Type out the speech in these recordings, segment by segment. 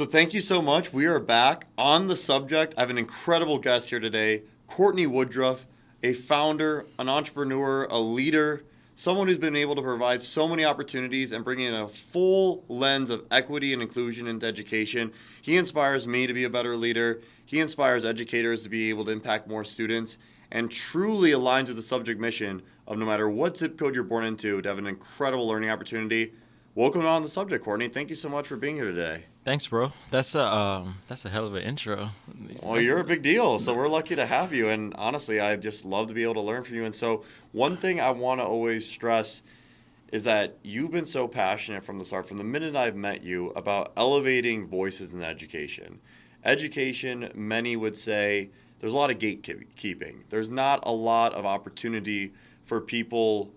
thank you so much. We are back on the subject. I have an incredible guest here today, Cortney Woodruff, a founder, an entrepreneur, a leader, someone who's been able to provide so many opportunities and bring in a full lens of equity and inclusion into education. He inspires me to be a better leader. He inspires educators to be able to impact more students and truly aligns with the subject mission of no matter what zip code you're born into, to have an incredible learning opportunity. Welcome on the subject, Cortney. Thank you so much for being here today. Thanks, bro. That's a hell of an intro. Well, you're a big deal, so we're lucky to have you. And honestly, I just love to be able to learn from you. And so one thing I want to always stress is that you've been so passionate from the start, from the minute I've met you, about elevating voices in education. Education, many would say, there's a lot of gatekeeping. There's not a lot of opportunity for people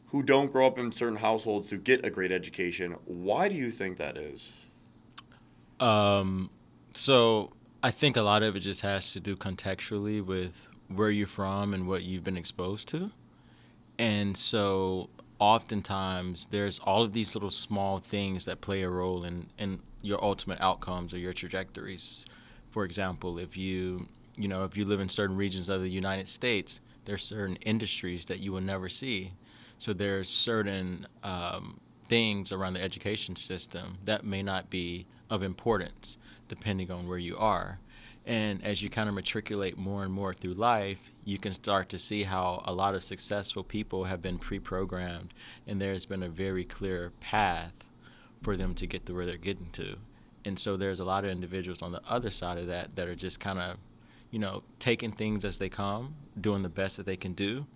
who don't grow up in certain households to get a great education. Why do you think that is? So I think a lot of it just has to do contextually with where you're from and what you've been exposed to. And so oftentimes there's all of these little small things that play a role in your ultimate outcomes or your trajectories. For example, if you live in certain regions of the United States, there's certain industries that you will never see. So there's certain things around the education system that may not be of importance depending on where you are. And as you kind of matriculate more and more through life, you can start to see how a lot of successful people have been pre-programmed, and there's been a very clear path for them to get to where they're getting to. And so there's a lot of individuals on the other side of that are just kind of, taking things as they come, doing the best that they can do.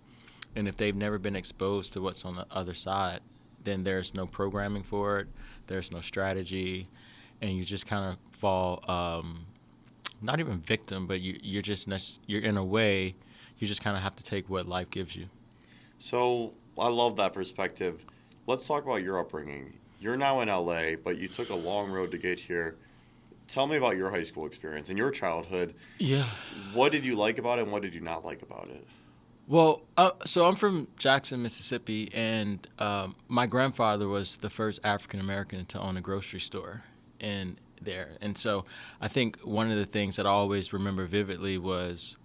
And if they've never been exposed to what's on the other side, then there's no programming for it, there's no strategy, and you just kind of fall, not even victim, but you're in a way, you just kind of have to take what life gives you. So I love that perspective. Let's talk about your upbringing. You're now in LA, but you took a long road to get here. Tell me about your high school experience and your childhood. Yeah. What did you like about it and what did you not like about it? Well, so I'm from Jackson, Mississippi, and my grandfather was the first African-American to own a grocery store in there. And so I think one of the things that I always remember vividly was,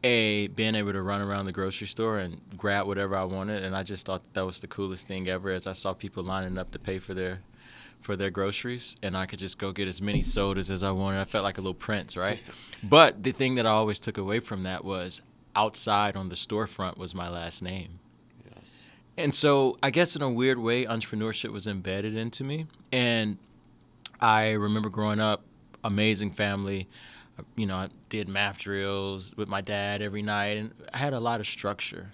being able to run around the grocery store and grab whatever I wanted. And I just thought that was the coolest thing ever, as I saw people lining up to pay for their groceries, and I could just go get as many sodas as I wanted. I felt like a little prince, right? But the thing that I always took away from that was outside on the storefront was my last name. Yes. And so I guess in a weird way, entrepreneurship was embedded into me. And I remember growing up, amazing family. I did math drills with my dad every night, and I had a lot of structure,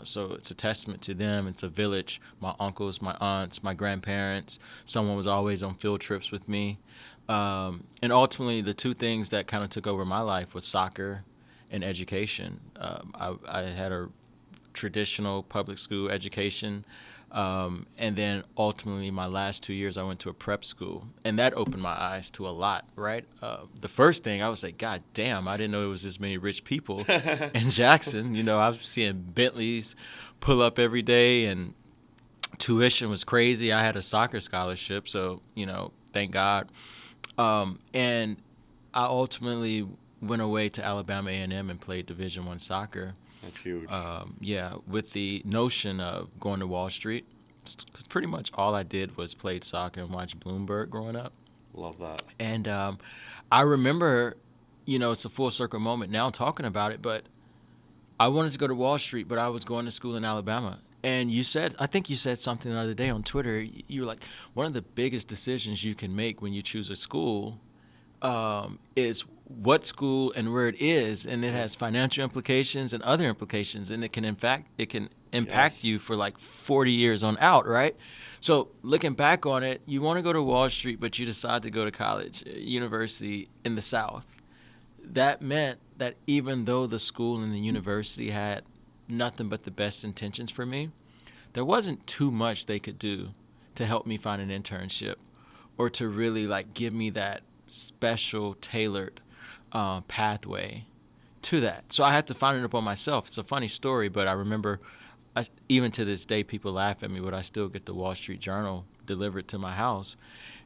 So it's a testament to them. It's a village. My uncles, my aunts, my grandparents. Someone was always on field trips with me. And ultimately, the two things that kind of took over my life was soccer and education. I had a traditional public school education, and then ultimately my last 2 years I went to a prep school, and that opened my eyes to a lot, right? The first thing I was like, God damn, I didn't know there was this many rich people in Jackson. I was seeing Bentleys pull up every day, and tuition was crazy. I had a soccer scholarship, so thank God. And I ultimately went away to Alabama A&M and played Division I soccer. That's huge. With the notion of going to Wall Street, because pretty much all I did was played soccer and watch Bloomberg growing up. Love that. And I remember, it's a full circle moment now talking about it, but I wanted to go to Wall Street, but I was going to school in Alabama. And I think you said something the other day on Twitter. You were like, one of the biggest decisions you can make when you choose a school is what school and where it is, and it has financial implications and other implications, and it can impact Yes. you for like 40 years on out, right? So looking back on it, you want to go to Wall Street, but you decide to go to college, university in the South. That meant that even though the school and the university had nothing but the best intentions for me, there wasn't too much they could do to help me find an internship or to really give me that special tailored pathway to that. So I had to find it upon myself. It's a funny story, but I remember, even to this day, people laugh at me, but I still get the Wall Street Journal delivered to my house.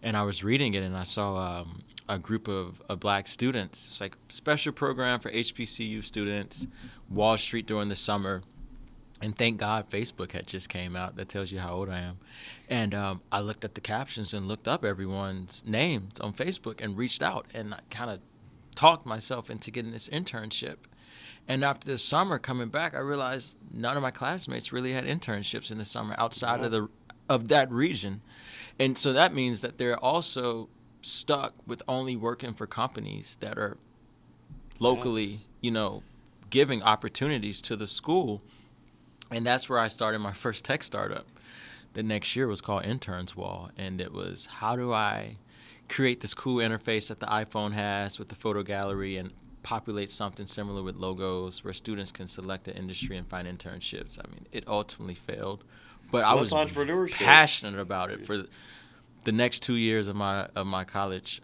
And I was reading it, and I saw a group of black students. It's like special program for HBCU students, Wall Street during the summer. And thank God Facebook had just came out. That tells you how old I am. And I looked at the captions and looked up everyone's names on Facebook and reached out. And I kind of talked myself into getting this internship. And after the summer coming back, I realized none of my classmates really had internships in the summer outside of that region. And so that means that they're also stuck with only working for companies that are locally, giving opportunities to the school. And that's where I started my first tech startup. The next year was called Interns Wall, and it was, how do I create this cool interface that the iPhone has with the photo gallery and populate something similar with logos where students can select an industry and find internships. I mean, it ultimately failed, but I was passionate about it for the next 2 years of my college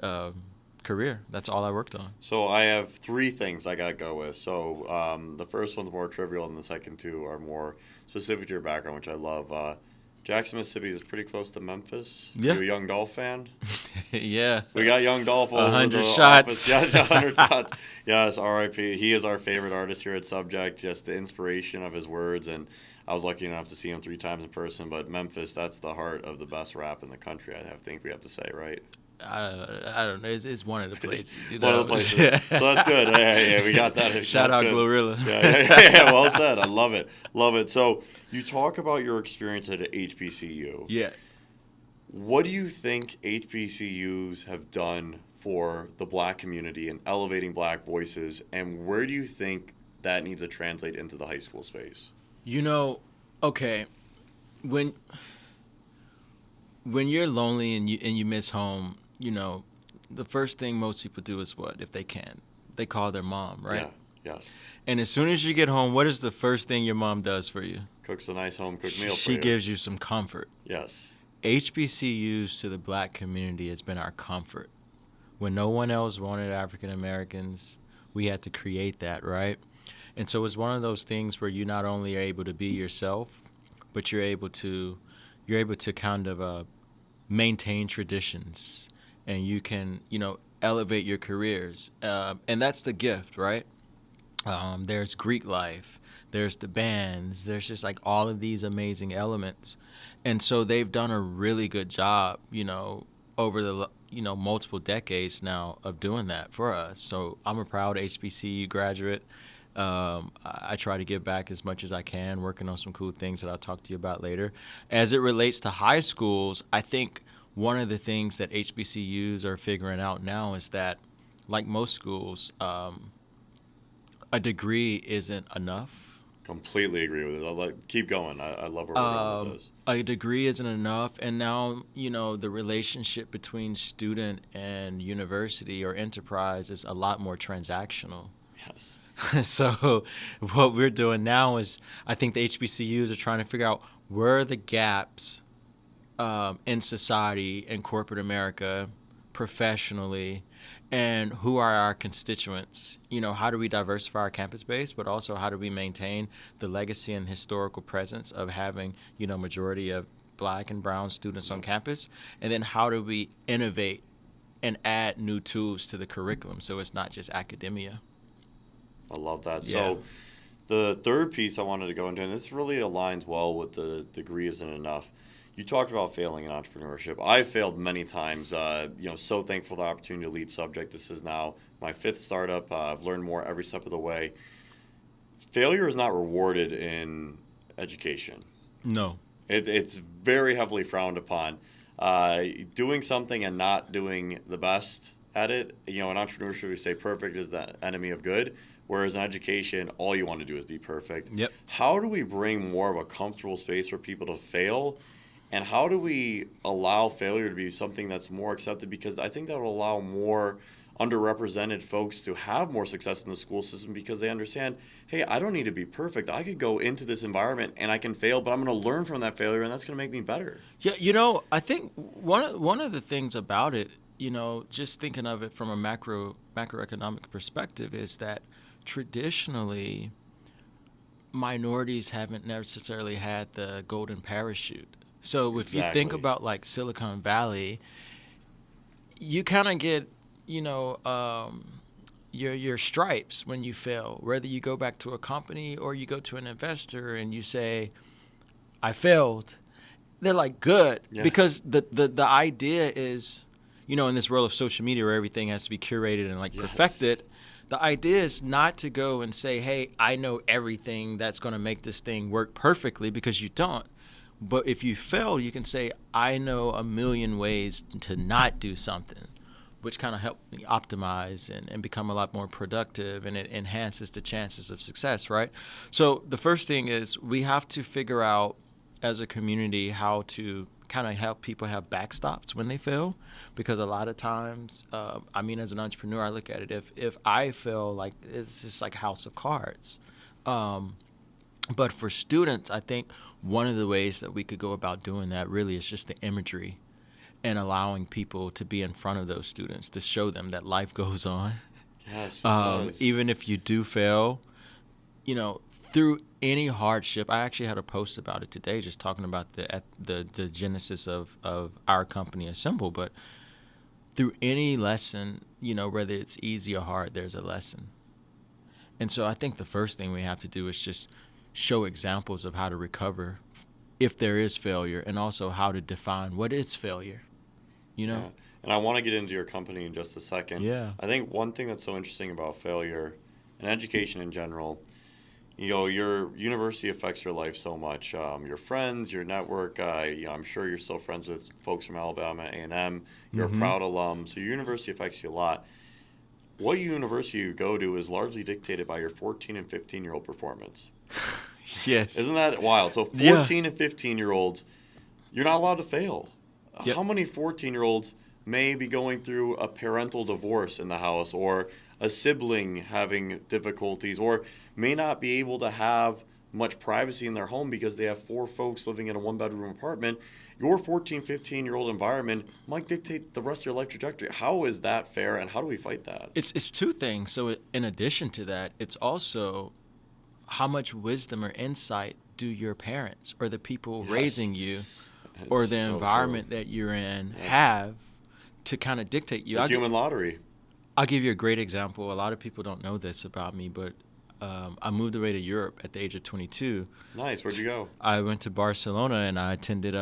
career. That's all I worked on. So I have 3 things I got to go with. So the first one's more trivial, and the second 2 are more specific to your background, which I love. Jackson, Mississippi is pretty close to Memphis. Yeah. You a Young Dolph fan? Yeah. We got Young Dolph over 100 shots. Yes, 100 shots. Yes, R.I.P. He is our favorite artist here at Subject. Just the inspiration of his words, and I was lucky enough to see him 3 times in person. But Memphis, that's the heart of the best rap in the country, I think we have to say, right? I don't know. It's one of the places. One of the places. Yeah. So that's good. Yeah, we got that. Shout out good. Glorilla. Yeah. Well said. I love it. Love it. So you talk about your experience at HBCU. Yeah. What do you think HBCUs have done for the black community and elevating black voices, and where do you think that needs to translate into the high school space? Okay, when you're lonely and you miss home, the first thing most people do is what? If they can, they call their mom, right? Yeah. Yes. And as soon as you get home, what is the first thing your mom does for you? Cooks a nice home-cooked meal for you. She gives you some comfort. Yes. HBCUs to the black community has been our comfort. When no one else wanted African Americans, we had to create that, right? And so it's one of those things where you not only are able to be yourself, but you're able to kind of maintain traditions, and you can elevate your careers, and that's the gift, right? There's Greek life, there's the bands, there's just like all of these amazing elements, and so they've done a really good job, over the multiple decades now of doing that for us. So I'm a proud HBCU graduate. I try to give back as much as I can, working on some cool things that I'll talk to you about later. As it relates to high schools, I think one of the things that HBCUs are figuring out now is that, like most schools, a degree isn't enough. Completely agree with it. Keep going. I love where we're going with this. A degree isn't enough, and now the relationship between student and university or enterprise is a lot more transactional. Yes. So what we're doing now is, I think the HBCUs are trying to figure out where are the gaps in society, in corporate America, professionally, and who are our constituents. How do we diversify our campus base, but also how do we maintain the legacy and historical presence of having, majority of black and brown students on campus? And then how do we innovate and add new tools to the curriculum so it's not just academia? I love that. Yeah. So the third piece I wanted to go into, and this really aligns well with the degree isn't enough. You talked about failing in entrepreneurship. I've failed many times. So thankful for the opportunity to lead Subject. This is now my 5th startup. I've learned more every step of the way. Failure is not rewarded in education. No. It's very heavily frowned upon. Doing something and not doing the best at it, in entrepreneurship we say perfect is the enemy of good. Whereas in education, all you want to do is be perfect. Yep. How do we bring more of a comfortable space for people to fail? And how do we allow failure to be something that's more accepted? Because I think that will allow more underrepresented folks to have more success in the school system, because they understand, hey, I don't need to be perfect. I could go into this environment and I can fail, but I'm going to learn from that failure, and that's going to make me better. Yeah, I think one of the things about it, just thinking of it from a macroeconomic perspective, is that traditionally minorities haven't necessarily had the golden parachute. So if you think Exactly. about like Silicon Valley, you kind of get, your stripes when you fail. Whether you go back to a company or you go to an investor and you say, I failed, they're like, good. Yeah. Because the idea is, in this world of social media where everything has to be curated and like Yes. perfected, the idea is not to go and say, hey, I know everything that's going to make this thing work perfectly, because you don't. But if you fail, you can say, I know a million ways to not do something, which kind of help me optimize and become a lot more productive, and it enhances the chances of success, right? So the first thing is we have to figure out as a community how to kind of help people have backstops when they fail, because a lot of times, as an entrepreneur, I look at it, if I fail, like it's just like a house of cards. But for students, I think one of the ways that we could go about doing that really is just the imagery and allowing people to be in front of those students to show them that life goes on. Yes, it does. Even if you do fail, through any hardship. I actually had a post about it today, just talking about the genesis of our company Assemble. But through any lesson, whether it's easy or hard, there's a lesson. And so I think the first thing we have to do is just show examples of how to recover if there is failure, and also how to define what is failure. Yeah. And I want to get into your company in just a second. Yeah. I think one thing that's so interesting about failure and education in general, your university affects your life so much. Your friends, your network. I'm sure you're still friends with folks from Alabama A&M. You're a proud alum, so your university affects you a lot. What university you go to is largely dictated by your 14 and 15-year-old performance. Yes. Isn't that wild? So 14 and 15-year-olds, you're not allowed to fail. Yep. How many 14-year-olds may be going through a parental divorce in the house, or a sibling having difficulties, or may not be able to have much privacy in their home because they have 4 folks living in a 1-bedroom apartment? Your 14, 15-year-old environment might dictate the rest of your life trajectory. How is that fair, and how do we fight that? It's two things. So in addition to that, it's also how much wisdom or insight do your parents or the people raising you or the environment that you're in have to kind of dictate you. The human lottery. I'll give you a great example. A lot of people don't know this about me, but I moved away to Europe at the age of 22. Nice. Where'd you go? I went to Barcelona and I attended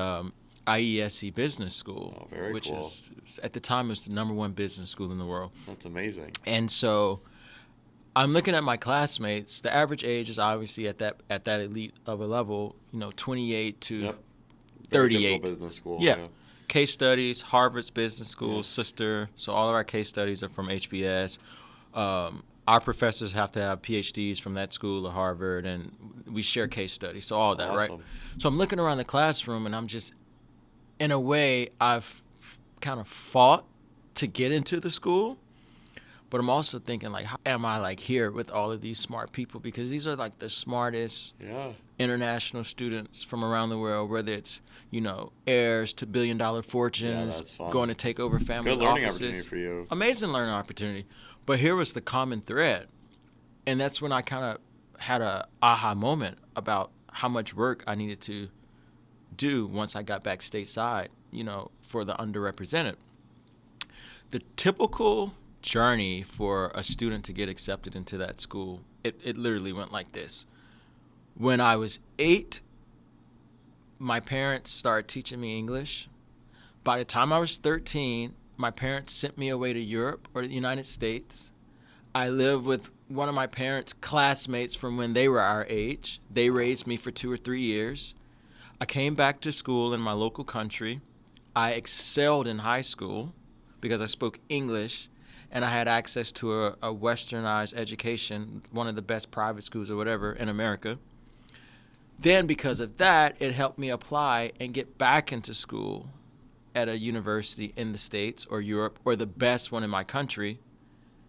IESE Business School, Oh, very which cool. is at the time was the #1 business school in the world. That's amazing. And so I'm looking at my classmates. The average age is obviously at that elite of a level, 28 to 38. Business school. Yeah. Case studies, Harvard's business school, sister. So all of our case studies are from HBS. Our professors have to have PhDs from that school or Harvard, and we share case studies. So all that, right? So I'm looking around the classroom, and I'm just, in a way, I've kind of fought to get into the school. But I'm also thinking, like, how am I, like, here with all of these smart people? Because these are, like, the smartest international students from around the world, whether it's, heirs to billion-dollar fortunes, going to take over family Good learning offices. opportunity for you. Amazing learning opportunity. But here was the common thread. And that's when I kind of had a aha moment about how much work I needed to do once I got back stateside, for the underrepresented. The typical journey for a student to get accepted into that school, it literally went like this. When I was 8, my parents started teaching me English. By the time I was 13, my parents sent me away to Europe or the United States. I lived with one of my parents' classmates from when they were our age. They raised me for 2 or 3 years. I came back to school in my local country. I excelled in high school because I spoke English and I had access to a westernized education, one of the best private schools or whatever in America. Then because of that, it helped me apply and get back into school at a university in the States or Europe or the best one in my country.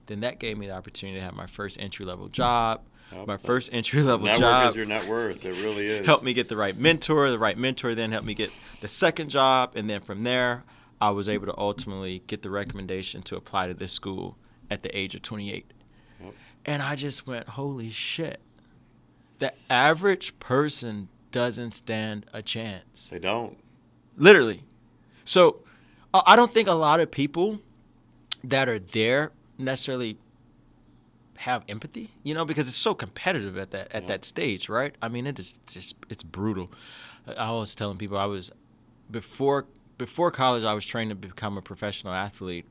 Then that gave me the opportunity to have my first entry-level job. My first entry-level job. Network is your net worth. It really is. Helped me get the right mentor. The right mentor then helped me get the second job. And then from there, I was able to ultimately get the recommendation to apply to this school at the age of 28. Yep. And I just went, holy shit. The average person doesn't stand a chance. They don't. Literally. So I don't think a lot of people that are there necessarily have empathy, because it's so competitive at that stage, right? I mean, it's brutal. I was telling people before college, I was trained to become a professional athlete,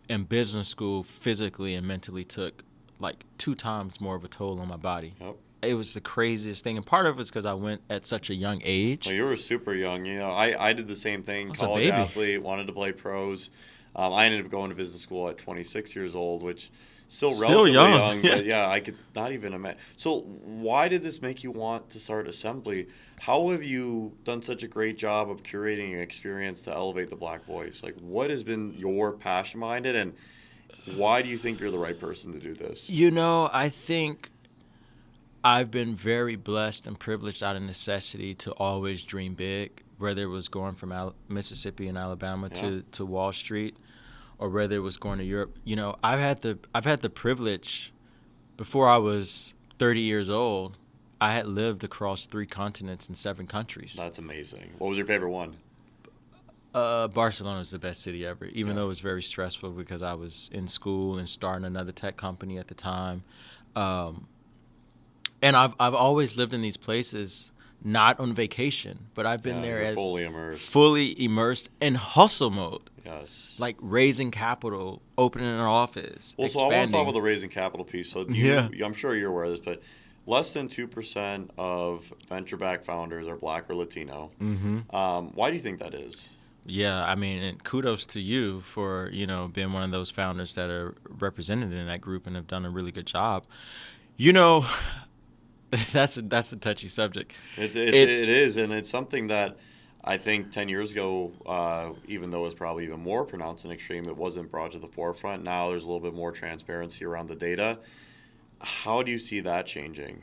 and business school physically and mentally took like 2 times more of a toll on my body. Yep. It was the craziest thing, and part of it's because I went at such a young age. Well, you were super young. I did the same thing. I was a College baby. athlete, wanted to play pros. I ended up going to business school at 26 years old, which still relatively young. But yeah, I could not even imagine. So why did this make you want to start Assembly? How have you done such a great job of curating an experience to elevate the Black voice? Like, what has been your passion behind it, and why do you think you're the right person to do this? I think I've been very blessed and privileged out of necessity to always dream big, whether it was going from Mississippi and Alabama to Wall Street, or whether it was going to Europe. I've had the privilege. Before I was 30 years old, I had lived across 3 continents and 7 countries. That's amazing. What was your favorite one? Barcelona was the best city ever, even though it was very stressful because I was in school and starting another tech company at the time. And I've always lived in these places, not on vacation, but I've been there as fully immersed in hustle mode. Yes. Like raising capital, opening an office, Well, expanding. so I want to talk about the raising capital piece. So I'm sure you're aware of this, but less than 2% of venture-backed founders are Black or Latino. Mm-hmm. Why do you think that is? Yeah, I mean, and kudos to you for, being one of those founders that are represented in that group and have done a really good job. That's a touchy subject. It is, and it's something that I think 10 years ago, even though it's probably even more pronounced and extreme, it wasn't brought to the forefront. Now there's a little bit more transparency around the data. How do you see that changing?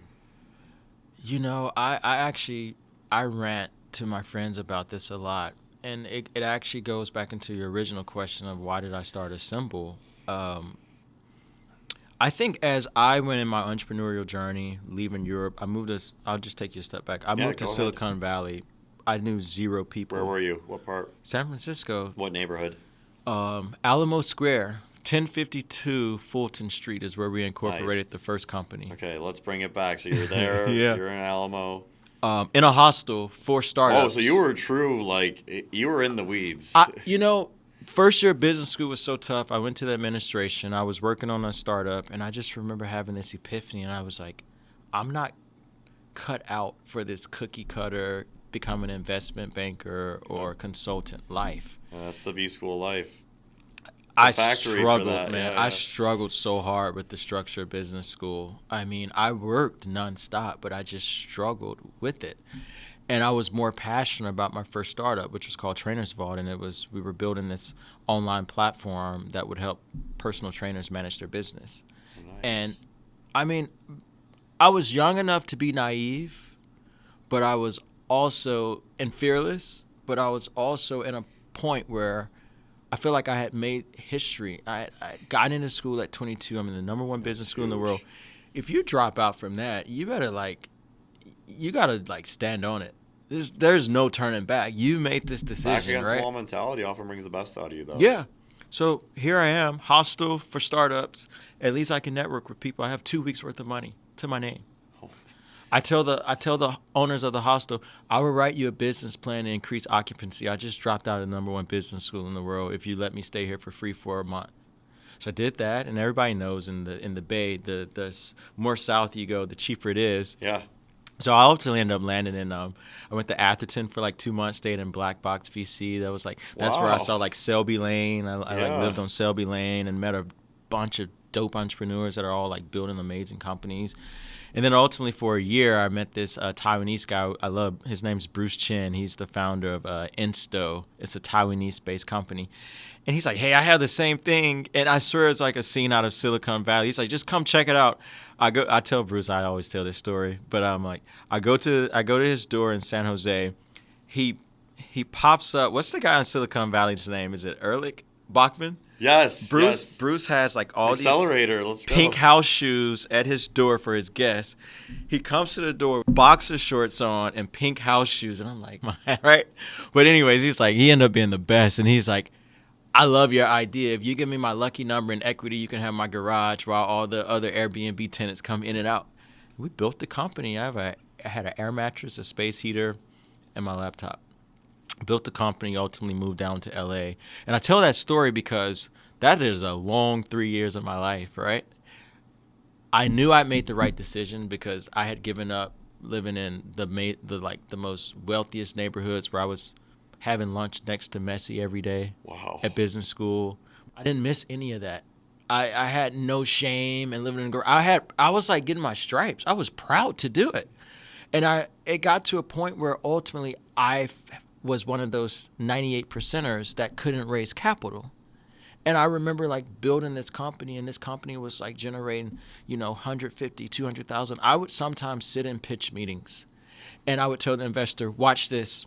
I rant to my friends about this a lot. And it actually goes back into your original question of why did I start Assemble? I think as I went in my entrepreneurial journey, leaving Europe, I'll just take you a step back. I moved to Silicon Valley. I knew 0 people. Where were you? What part? San Francisco. What neighborhood? Alamo Square, 1052 Fulton Street is where we incorporated the first company. Okay, let's bring it back. So you're there. Yeah. You're in Alamo. In a hostel for startups. Oh, so you were true, you were in the weeds. First year of business school was so tough. I went to the administration. I was working on a startup, and I just remember having this epiphany, and I was like, I'm not cut out for this cookie cutter, become an investment banker or consultant life. That's the B school life. I struggled, man. I struggled so hard with the structure of business school. I mean, I worked nonstop, but I just struggled with it. And I was more passionate about my first startup, which was called Trainers Vault, and we were building this online platform that would help personal trainers manage their business. Nice. And I mean, I was young enough to be naive, but I was also fearless, but I was also in a point where I feel like I had made history. I got into school at 22. I'm in the #1 business school in the world. If you drop out from that, you gotta stand on it. There's no turning back. You made this decision, Back against right? small mentality often brings the best out of you, though. Yeah. So here I am, hostel for startups. At least I can network with people. I have 2 weeks worth of money to my name. Oh. I tell the owners of the hostel, I will write you a business plan to increase occupancy. I just dropped out of the #1 business school in the world. If you let me stay here for free for a month. So I did that, and everybody knows in the Bay, the more south you go, the cheaper it is. Yeah. So I ultimately ended up landing in. I went to Atherton for 2 months, stayed in Black Box VC. That was that's where I saw Selby Lane. I lived on Selby Lane and met a bunch of dope entrepreneurs that are all building amazing companies. And then ultimately for a year, I met this Taiwanese guy I love. His name's Bruce Chin. He's the founder of Insto. It's a Taiwanese-based company. And he's like, hey, I have the same thing. And I swear it's like a scene out of Silicon Valley. He's like, just come check it out. I tell Bruce, I always tell this story, but I'm like, I go to his door in San Jose. He pops up. What's the guy in Silicon Valley's name? Is it Erlich Bachman? Yes, yes. Bruce has like all Accelerator, let's these go. pink house shoes at his door for his guests. He comes to the door, boxer shorts on, and pink house shoes, and I'm like, right? But anyways, he ended up being the best, and he's like, I love your idea. If you give me my lucky number and equity, you can have my garage while all the other Airbnb tenants come in and out. We built the company. I had an air mattress, a space heater, and my laptop. Built the company, ultimately moved down to LA. And I tell that story because that is a long 3 years of my life, right? I knew I made the right decision because I had given up living in the most wealthiest neighborhoods where I was having lunch next to Messi every day. Wow. At business school. I didn't miss any of that. I had no shame in living in I was like getting my stripes. I was proud to do it. And it got to a point where ultimately I was one of those 98 percenters that couldn't raise capital. And I remember like building this company, and this company was like generating, 150, 200,000. I would sometimes sit in pitch meetings and I would tell the investor, watch this,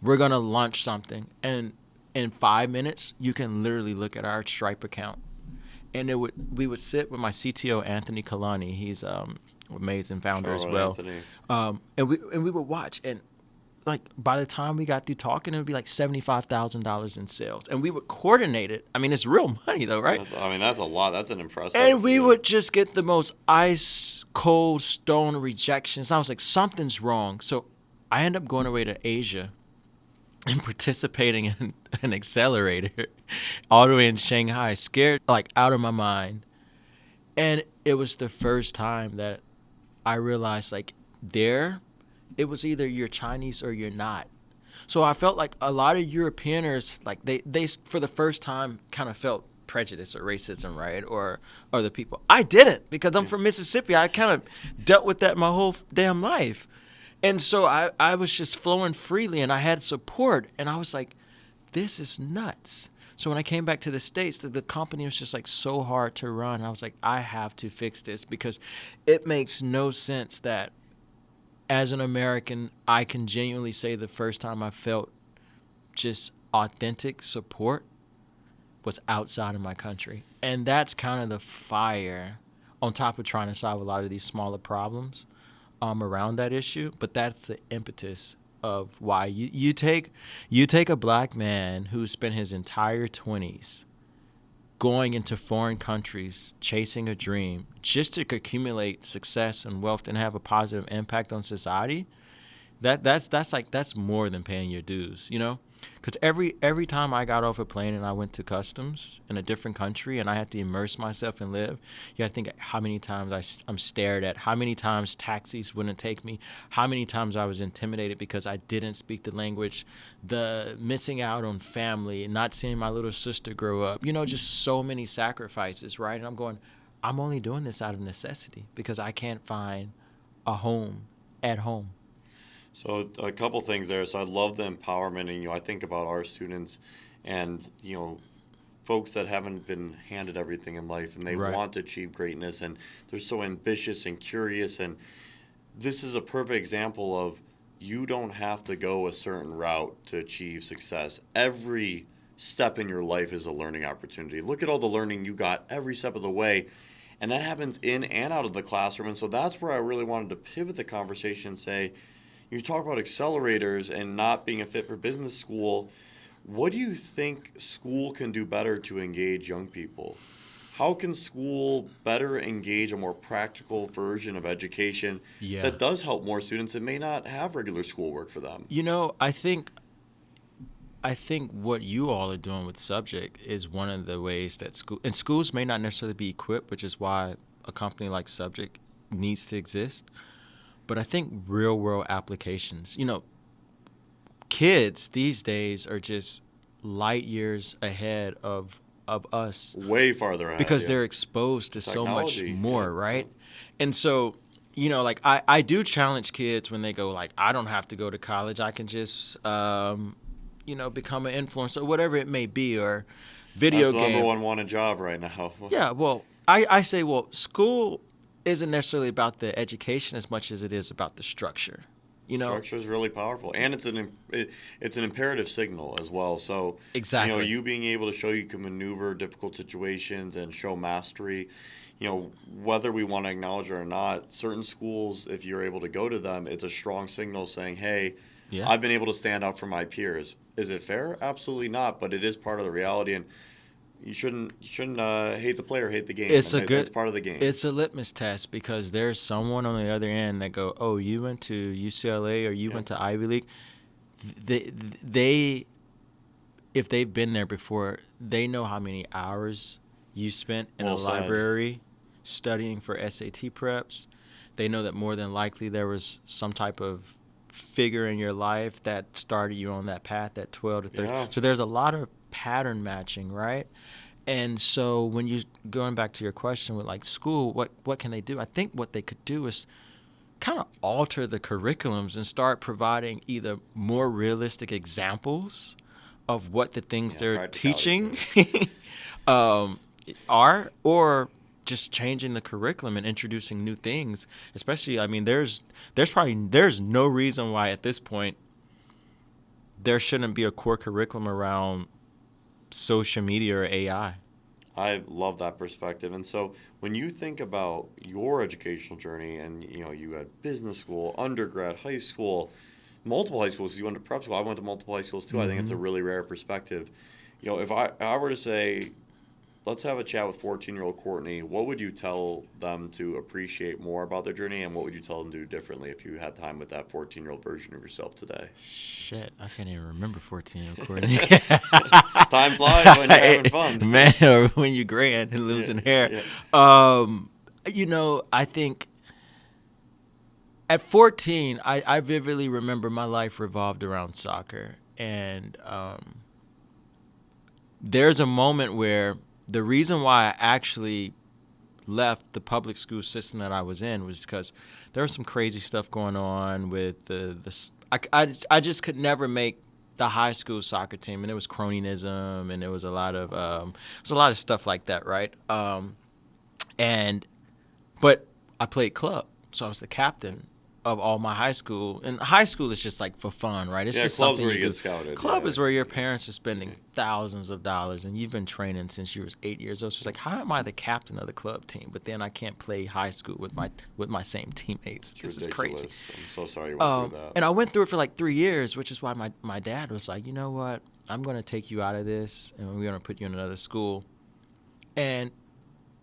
we're going to launch something. And in 5 minutes, you can literally look at our Stripe account. And we would sit with my CTO, Anthony Kalani. He's amazing founder as well. And we would watch, and like by the time we got through talking, it would be like $75,000 in sales, and we would coordinate it. I mean, it's real money though, right? That's a lot. That's an impressive. And we would just get the most ice cold stone rejections. I was like, something's wrong. So I ended up going away to Asia and participating in an accelerator all the way in Shanghai, scared like out of my mind. And it was the first time that I realized like it was either you're Chinese or you're not. So I felt like a lot of Europeaners, like they for the first time kind of felt prejudice or racism, right? Or other people. I didn't, because I'm from Mississippi. I kind of dealt with that my whole damn life. And so I was just flowing freely, and I had support, and I was like, this is nuts. So when I came back to the States, the company was just like so hard to run. I was like, I have to fix this, because it makes no sense that as an American, I can genuinely say the first time I felt just authentic support was outside of my country. And that's kind of the fire on top of trying to solve a lot of these smaller problems around that issue. But that's the impetus of why you take a black man who spent his entire 20s going into foreign countries, chasing a dream, just to accumulate success and wealth and have a positive impact on society. That's more than paying your dues, Because every time I got off a plane and I went to customs in a different country and I had to immerse myself and live, you got to think how many times I'm stared at, how many times taxis wouldn't take me, how many times I was intimidated because I didn't speak the language, the missing out on family, not seeing my little sister grow up, just so many sacrifices, right? And I'm only doing this out of necessity because I can't find a home at home. So a couple things there. So I love the empowerment, and I think about our students, and folks that haven't been handed everything in life, and they want to achieve greatness, and they're so ambitious and curious. And this is a perfect example of you don't have to go a certain route to achieve success. Every step in your life is a learning opportunity. Look at all the learning you got every step of the way. And that happens in and out of the classroom. And so that's where I really wanted to pivot the conversation and say, you talk about accelerators and not being a fit for business school. What do you think school can do better to engage young people? How can school better engage a more practical version of education that does help more students that may not have regular schoolwork for them? I think what you all are doing with Subject is one of the ways that schools may not necessarily be equipped, which is why a company like Subject needs to exist. But I think real world applications, kids these days are just light years ahead of us. Way farther ahead. Because they're exposed to technology, so much more, right? And so, I do challenge kids when they go like, I don't have to go to college. I can just, become an influencer or whatever it may be, or video game. That's the number one wanted job right now. Yeah, well, I say, school isn't necessarily about the education as much as it is about the structure. You know, Structure is really powerful, and it's an imperative signal as well. So exactly. you being able to show you can maneuver difficult situations and show mastery. Whether we want to acknowledge it or not, certain schools, if you're able to go to them, it's a strong signal saying, "Hey, Yeah. I've been able to stand out from my peers." Is it fair? Absolutely not, but it is part of the reality, and you shouldn't hate the player, hate the game, It's and a it's good part of the game. it's a litmus test because there's someone on the other end that go, "Oh, you went to UCLA or you Yeah. went to Ivy League." They if they've been there before, they know how many hours you spent in Well a said. library studying for SAT preps. They know that more than likely there was some type of figure in your life that started you on that path, that 12 to 30. Yeah. So there's a lot of pattern matching, right? And so when you going back to your question with like school, what can they do? I think what they could do is kind of alter the curriculums and start providing either more realistic examples of what the things Yeah, they're practicality. teaching um, are, or just changing the curriculum and introducing new things. Especially, I mean, there's no reason why at this point there shouldn't be a core curriculum around social media or AI. I love that perspective. And so when you think about your educational journey and you had business school, undergrad, high school, multiple high schools, you went to prep school, I went to multiple high schools too. I think it's a Mm-hmm. really rare perspective. If I were to say, let's have a chat with 14-year-old Courtney, what would you tell them to appreciate more about their journey, and what would you tell them to do differently if you had time with that 14-year-old version of yourself today? Shit, I can't even remember 14 recording. Time flies when you're having fun. Man, or when you're grand and Yeah, losing hair. yeah. I think at 14, I vividly remember my life revolved around soccer. And there's a moment where the reason why I actually left the public school system that I was in was because there was some crazy stuff going on with I just could never make the high school soccer team, and it was cronyism, and there was a lot of stuff like that, right? But I played club, so I was the captain of all my high school. And high school is just like for fun, right? It's Yeah, just club's something where you you do. get scouted. Club Yeah. is where your parents are spending thousands of dollars, and you've been training since you was 8 years old. So it's like, how am I the captain of the club team, but then I can't play high school with my same teammates? It's This is ridiculous. crazy. I'm so sorry you went through that. And I went through it for like 3 years, which is why my dad was like, you know what? I'm going to take you out of this, and we're going to put you in another school. And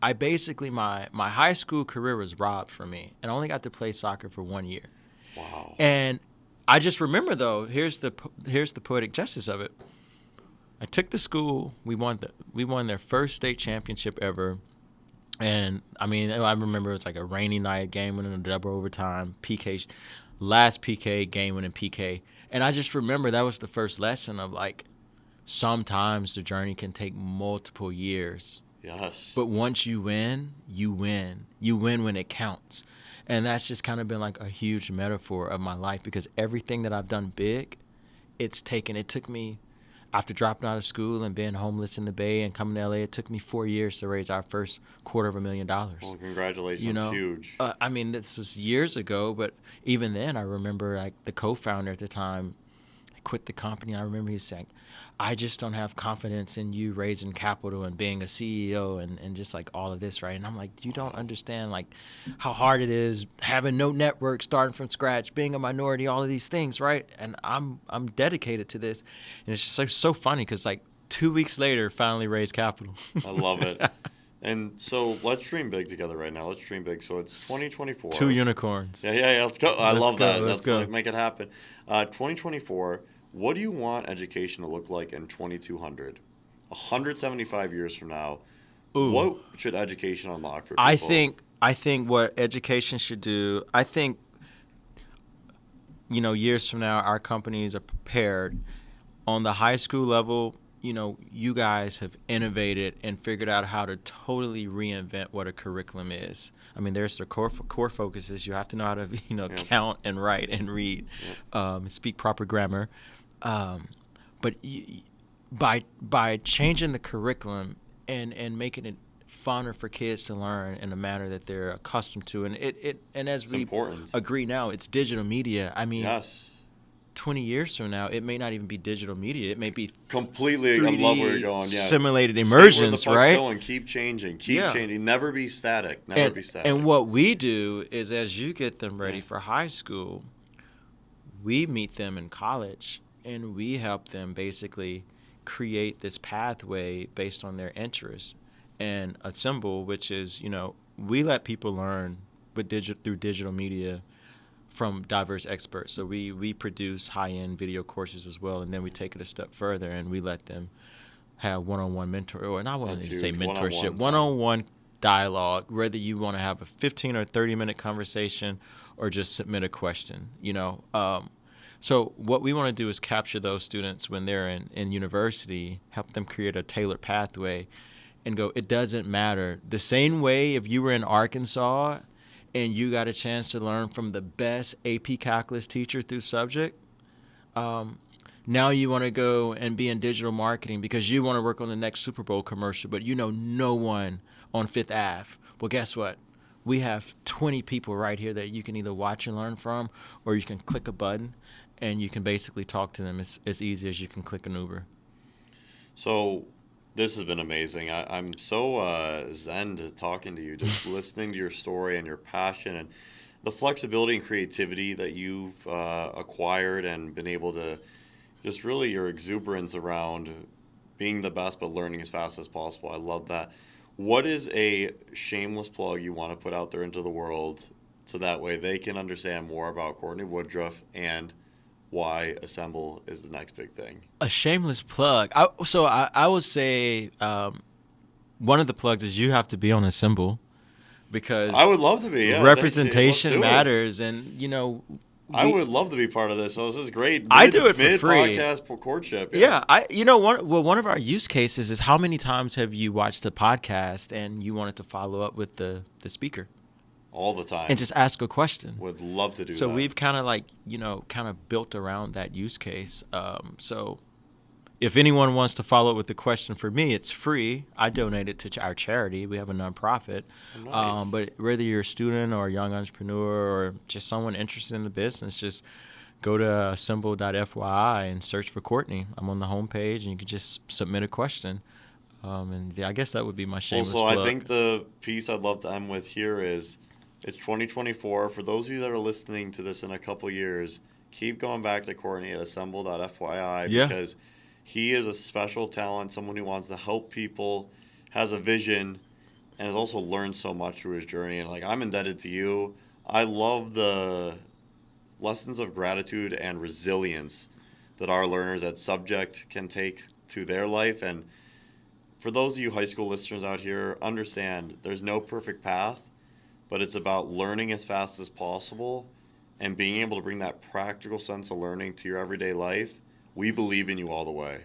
I basically, my high school career was robbed from me, and I only got to play soccer for 1 year. Wow. And I just remember, though, here's the poetic justice of it. I took the school. We won their first state championship ever. And I mean, I remember it was like a rainy night, game winning a double overtime, PK, last PK, game winning PK. And I just remember that was the first lesson of like, sometimes the journey can take multiple years. Yes. But once you win, you win. You win when it counts. And that's just kind of been like a huge metaphor of my life, because everything that I've done big, it took me, after dropping out of school and being homeless in the Bay and coming to LA, it took me 4 years to raise our first $250,000. Well, congratulations. You know, Huge. I mean, this was years ago, but even then I remember like the co-founder at the time quit the company. I remember he saying, I just don't have confidence in you raising capital and being a CEO and just like all of this, right? And I'm like, you don't understand like how hard it is having no network, starting from scratch, being a minority, all of these things, right? And I'm dedicated to this. And it's just so funny because like 2 weeks later, finally raised capital. I love it. And so let's dream big together right now. Let's dream big. So it's 2024. 2 unicorns. Yeah. Let's go. I Let's love go, that. let's go. Like, make it happen. 2024. What do you want education to look like in 2200? 175 years from now. Ooh. What should education unlock for people? I think what education should do, I think, years from now, our companies are prepared. On the high school level, you guys have innovated and figured out how to totally reinvent what a curriculum is. I mean, there's the core focuses. You have to know how to, count and write and read, speak proper grammar. But by changing the curriculum and making it funner for kids to learn in a manner that they're accustomed to. And as we important. agree now, it's digital media. I mean, Yes. 20 years from now, it may not even be digital media. It may be Completely. 3D I love where you're going. Yeah. simulated Stay where the immersions, puck's right? going. Keep changing. Keep Yeah. changing. Never be static. Never be static. And what we do is, as you get them ready for high school, we meet them in college, and we help them basically create this pathway based on their interests. And Assemble, which is, we let people learn through digital media from diverse experts. So we produce high-end video courses as well, and then we take it a step further, and we let them have one-on-one mentor, or not want to say mentorship, one-on-one dialogue, whether you want to have a 15 or 30-minute conversation or just submit a question, So what we want to do is capture those students when they're in university, help them create a tailored pathway, and go, it doesn't matter. The same way if you were in Arkansas and you got a chance to learn from the best AP calculus teacher through subject, now you want to go and be in digital marketing because you want to work on the next Super Bowl commercial, but you know no one on Fifth Ave. Well, guess what? We have 20 people right here that you can either watch and learn from, or you can click a button and you can basically talk to them as easy as you can click an Uber. So this has been amazing. I'm so zen to talking to you, just listening to your story and your passion and the flexibility and creativity that you've acquired and been able to just really your exuberance around being the best but learning as fast as possible. I love that. What is a shameless plug you want to put out there into the world so that way they can understand more about Cortney Woodruff and why Assemble is the next big thing? A shameless plug. I would say one of the plugs is you have to be on Assemble because I would love to be. Yeah, representation let's do matters, it. And I would love to be part of this. So this is great. I do it for free. Podcast courtship. Yeah. One of our use cases is how many times have you watched a podcast and you wanted to follow up with the speaker? All the time. And just ask a question. Would love to do that. So we've kind of built around that use case. So if anyone wants to follow up with the question for me, it's free. I donate it to our charity. We have a nonprofit. Oh, nice. But whether you're a student or a young entrepreneur or just someone interested in the business, just go to assemble.fyi and search for Cortney. I'm on the homepage, and you can just submit a question. I guess that would be my shameless plug. I think the piece I'd love to end with here is it's 2024. For those of you that are listening to this in a couple years, keep going back to Cortney at assemble.fyi because he is a special talent, someone who wants to help people, has a vision, and has also learned so much through his journey. And I'm indebted to you. I love the lessons of gratitude and resilience that our learners at Subject can take to their life. And for those of you high school listeners out here, understand there's no perfect path, but it's about learning as fast as possible and being able to bring that practical sense of learning to your everyday life. We believe in you all the way.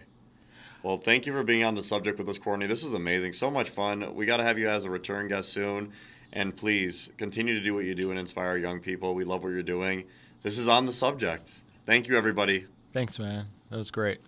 Well, thank you for being on the subject with us, Cortney. This is amazing. So much fun. We got to have you as a return guest soon. And please continue to do what you do and inspire young people. We love what you're doing. This is On the Subject. Thank you, everybody. Thanks, man. That was great.